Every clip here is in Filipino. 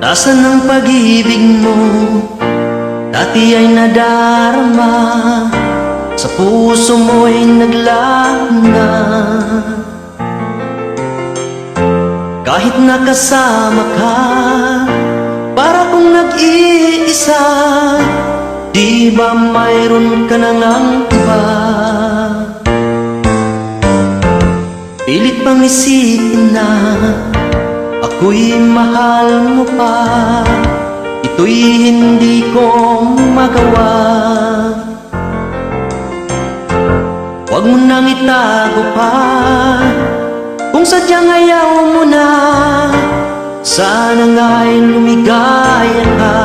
Asan ang pag-ibig mo? Dati ay nadarama, sa puso mo'y naglaho na. Kahit nakasama ka, para kung nag-iisa, di ba mayroon ka nang ang iba? Pilit bang isipin na ako'y mahal mo pa, ito'y hindi ko magawa. Huwag mo nang itago pa, kung sadyang ayaw mo na, sana nga'y lumigaya ka.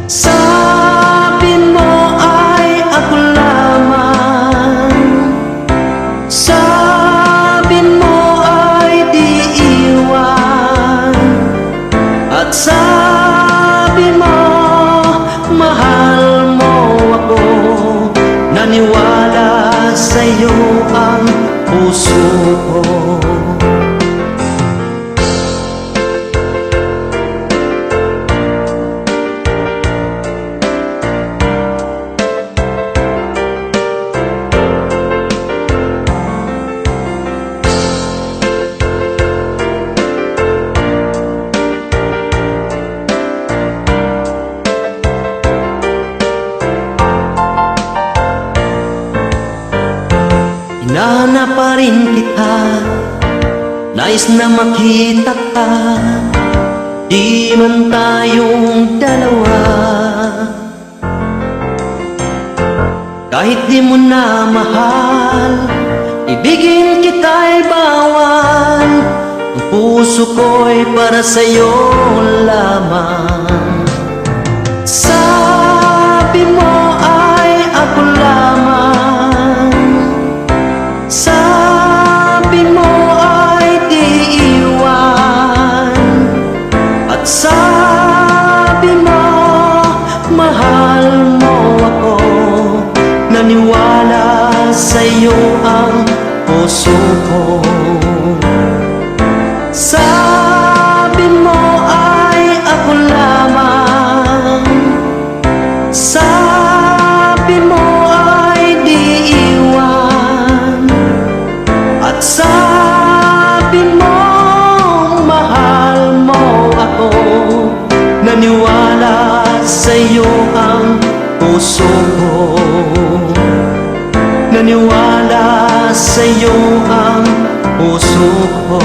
Sabi mo ay ako lamang, sabi mo ay di iwan, at sabi mo mahal mo ako. Naniwala sa'yo ang puso ko. Hinahanap pa rin kita, nais na makita ka, di man tayong dalawa. Kahit di mo na mahal, ibigin kita'y bawal, ang puso ko'y para sa'yo lamang. Sabi mo ay ako lamang, sabi mo ay di iwan, at sabi mo mahal mo ako. Naniwala sa'yo ang puso ko. Sabi mo ay ako lamang, sabi mo ay di iwan, at sabi mo mahal mo ako. Naniwala sa'yo ang puso ko. Naniwala sa'yo ang puso ko.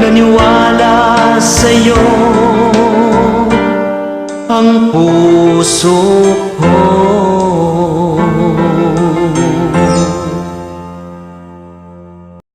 Naniwala sa'yo ang puso ko.